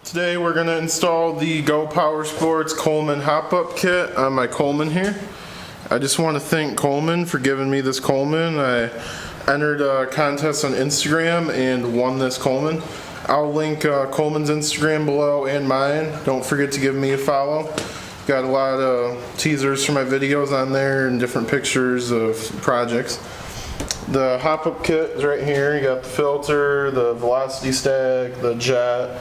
Today we're going to install the Go Power Sports Coleman hop-up kit on my Coleman here. I just want to thank Coleman for giving me this Coleman. I entered a contest on Instagram and won this Coleman. I'll link Coleman's Instagram below and mine. Don't forget to give me a follow. Got a lot of teasers for my videos on there and different pictures of projects. The hop-up kit is right here. You got the filter, the velocity stack, the jet,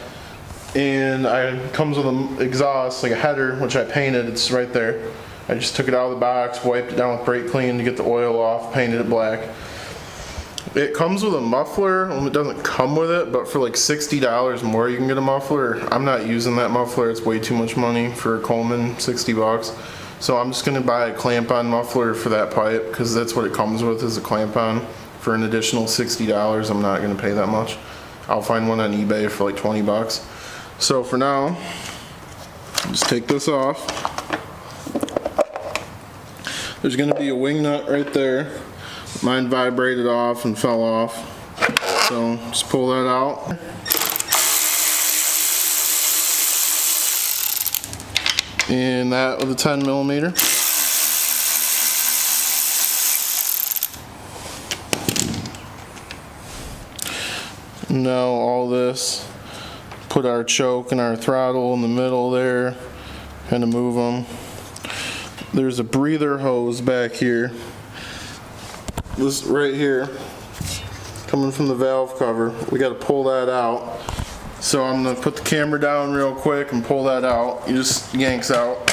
and it comes with an exhaust, like a header, which I painted. It's right there. I just took it out of the box, wiped it down with brake clean to get the oil off, painted it black. It comes with a muffler. It doesn't come with it, but for like $60 more you can get a muffler. I'm not using that muffler. It's way too much money for a Coleman, 60 bucks. So I'm just going to buy a clamp-on muffler for that pipe, because that's what it comes with, is a clamp-on. For an additional $60, I'm not going to pay that much. I'll find one on eBay for like 20 bucks. So for now, just take this off. There's going to be a wing nut right there. Mine vibrated off and fell off. So just pull that out. And that with a 10mm. Now all this, put our choke and our throttle in the middle there, kind of move them. There's a breather hose back here. This right here, coming from the valve cover. We got to pull that out. So I'm going to put the camera down real quick and pull that out. It just yanks out.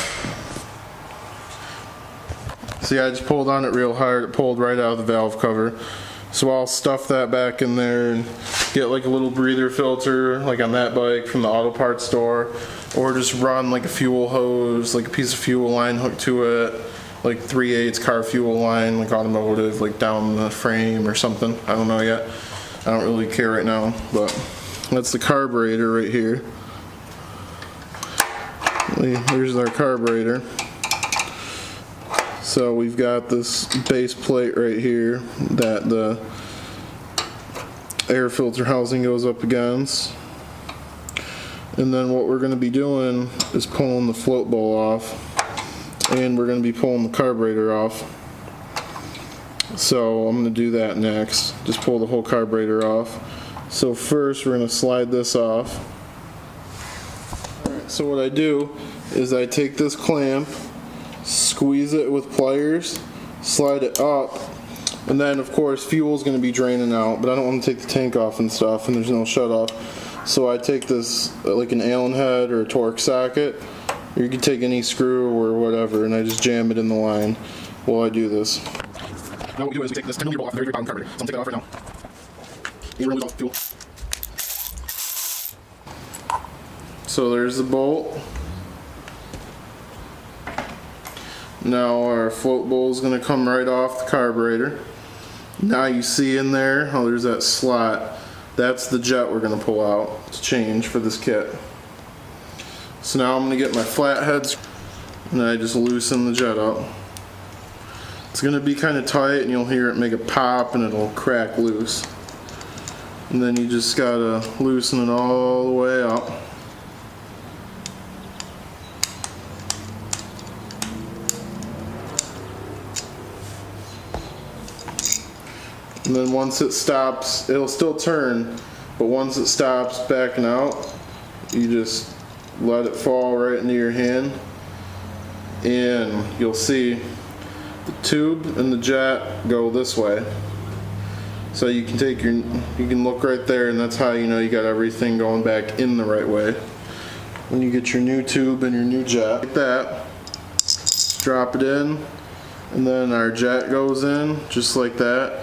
See, I just pulled on it real hard. It pulled right out of the valve cover. So I'll stuff that back in there and get like a little breather filter, like on that bike from the auto parts store, or just run like a fuel hose, like a piece of fuel line hooked to it, like 3/8 car fuel line, like automotive, like down the frame or something. I don't know yet. I don't really care right now, but that's the carburetor right here. Here's our carburetor. So we've got this base plate right here that the air filter housing goes up against. And then what we're going to be doing is pulling the float bowl off. And we're going to be pulling the carburetor off. So I'm going to do that next. Just pull the whole carburetor off. So first we're going to slide this off. Alright, so what I do is I take this clamp, squeeze it with pliers, slide it up, and then of course fuel's going to be draining out, but I don't want to take the tank off and stuff, and there's no shut off. So I take this like an Allen head or a Torx socket, or you can take any screw or whatever, and I just jam it in the line while I do this. Now what we do is we take this 10mm bolt off the very bottom carburetor. So I'm taking it off right now. You really off the fuel. So there's the bolt. Now our float bowl is going to come right off the carburetor. Now you see in there, oh, there's that slot. That's the jet we're going to pull out to change for this kit. So now I'm going to get my flatheads and I just loosen the jet up. It's going to be kind of tight and you'll hear it make a pop and it'll crack loose. And then you just got to loosen it all the way up. And then once it stops, it'll still turn, but once it stops backing out, you just let it fall right into your hand, and you'll see the tube and the jet go this way. So you can take you can look right there, and that's how you know you got everything going back in the right way. When you get your new tube and your new jet, like that, drop it in, and then our jet goes in just like that.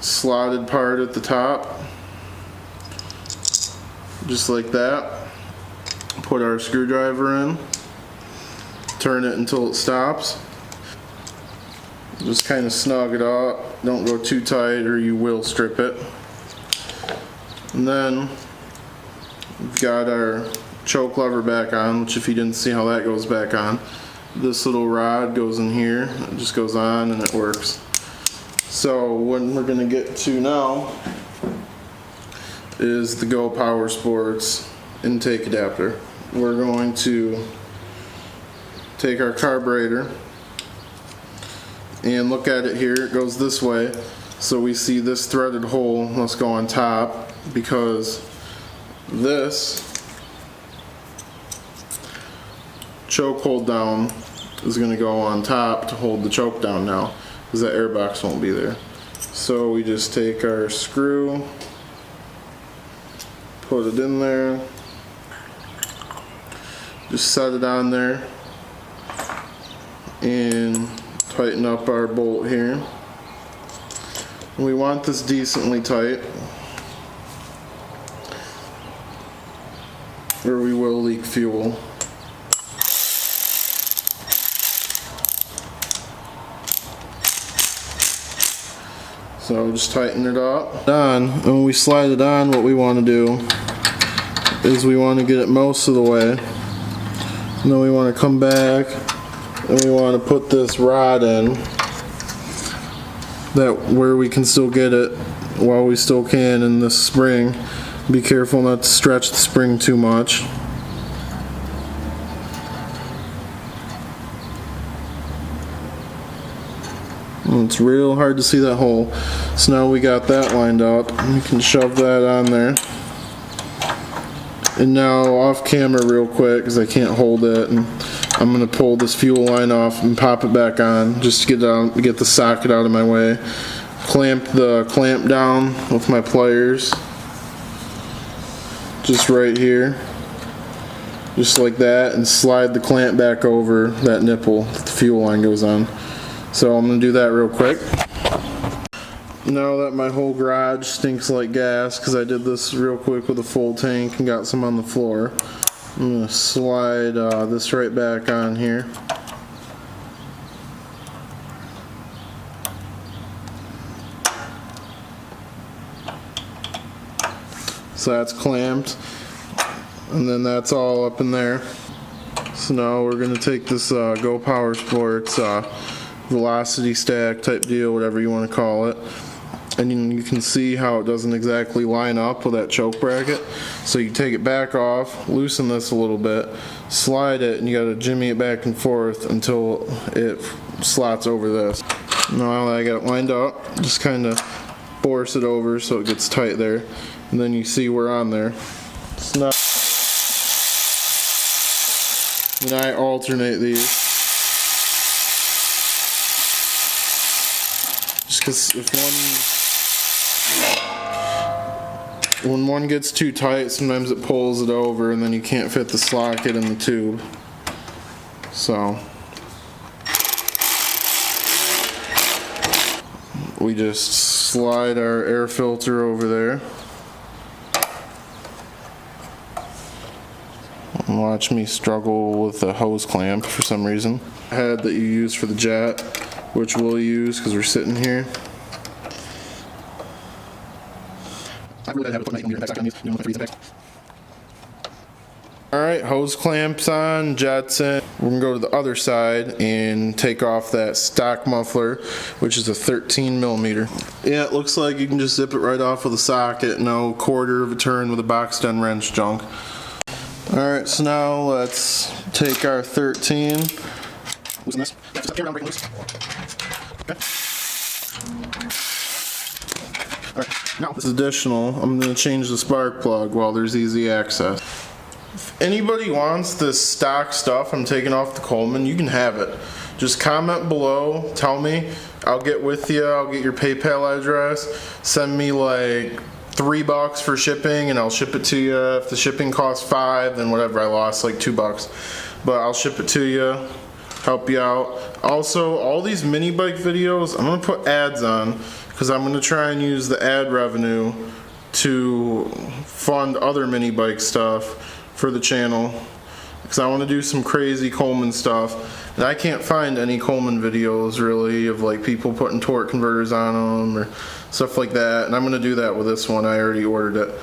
Slotted part at the top, just like that. Put our screwdriver in, turn it until it stops. Just kind of snug it up, don't go too tight or you will strip it. And then we've got our choke lever back on, which if you didn't see how that goes back on, this little rod goes in here, it just goes on and it works. So what we're going to get to now is the Go Power Sports intake adapter. We're going to take our carburetor and look at it here. It goes this way, so we see this threaded hole must go on top because this choke hold down is going to go on top to hold the choke down now, because that air box won't be there. So we just take our screw, put it in there, just set it on there, and tighten up our bolt here. We want this decently tight, or we will leak fuel. So just tighten it up. Done. And when we slide it on, what we want to do is we want to get it most of the way. And then we want to come back and we want to put this rod in, that where we can still get it while we still can in this spring. Be careful not to stretch the spring too much. It's real hard to see that hole. So now we got that lined up. We can shove that on there. And now off camera real quick, because I can't hold it, and I'm going to pull this fuel line off and pop it back on just to get the socket out of my way. Clamp the clamp down with my pliers. Just right here. Just like that, and slide the clamp back over that nipple that the fuel line goes on. So I'm going to do that real quick. Now that my whole garage stinks like gas, because I did this real quick with a full tank and got some on the floor, I'm going to slide this right back on here. So that's clamped, and then that's all up in there. So now we're going to take this Go Power Sports velocity stack type deal, whatever you want to call it, and you can see how it doesn't exactly line up with that choke bracket. So you take it back off, loosen this a little bit, slide it, and you got to jimmy it back and forth until it slots over this. Now that I got it lined up, just kind of force it over so it gets tight there, and then you see we're on there. It's not. And I alternate these. Because when one gets too tight, sometimes it pulls it over and then you can't fit the socket in the tube. So we just slide our air filter over there. And watch me struggle with the hose clamp for some reason. Head that you use for the jet, which we'll use because we're sitting here. Alright, hose clamps on, jets in. We're going to go to the other side and take off that stock muffler, which is a 13mm. Yeah, it looks like you can just zip it right off with a socket, no quarter of a turn with a box end wrench junk. Alright, so now let's take our 13. Loosen this. Okay. Alright, now this is additional. I'm going to change the spark plug while there's easy access. If anybody wants this stock stuff I'm taking off the Coleman, you can have it. Just comment below, tell me, I'll get with you, I'll get your PayPal address, send me like $3 for shipping and I'll ship it to you. If the shipping costs $5, then whatever, I lost like $2. But I'll ship it to you, help you out. Also, all these mini bike videos, I'm going to put ads on because I'm going to try and use the ad revenue to fund other mini bike stuff for the channel, because I want to do some crazy Coleman stuff, and I can't find any Coleman videos really of like people putting torque converters on them or stuff like that, and I'm going to do that with this one. I already ordered it.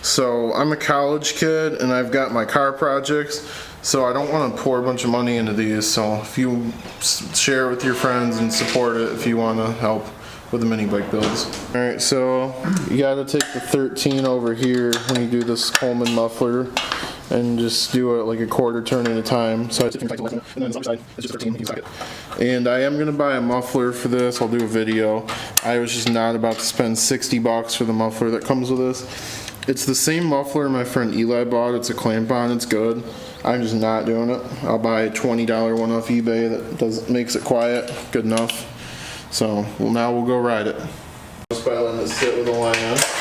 So I'm a college kid and I've got my car projects, so I don't want to pour a bunch of money into these. So if you share it with your friends and support it if you want to help with the mini bike builds. Alright, so you gotta take the 13 over here when you do this Holman muffler and just do it like a quarter turn at a time. So I and then on the other side, it's just 13, you can suck it. And I am gonna buy a muffler for this. I'll do a video. I was just not about to spend 60 bucks for the muffler that comes with this. It's the same muffler my friend Eli bought. It's a clamp on, it's good. I'm just not doing it. I'll buy a $20 one off eBay that makes it quiet, good enough. So now we'll go ride it. Just by letting it sit with a line on.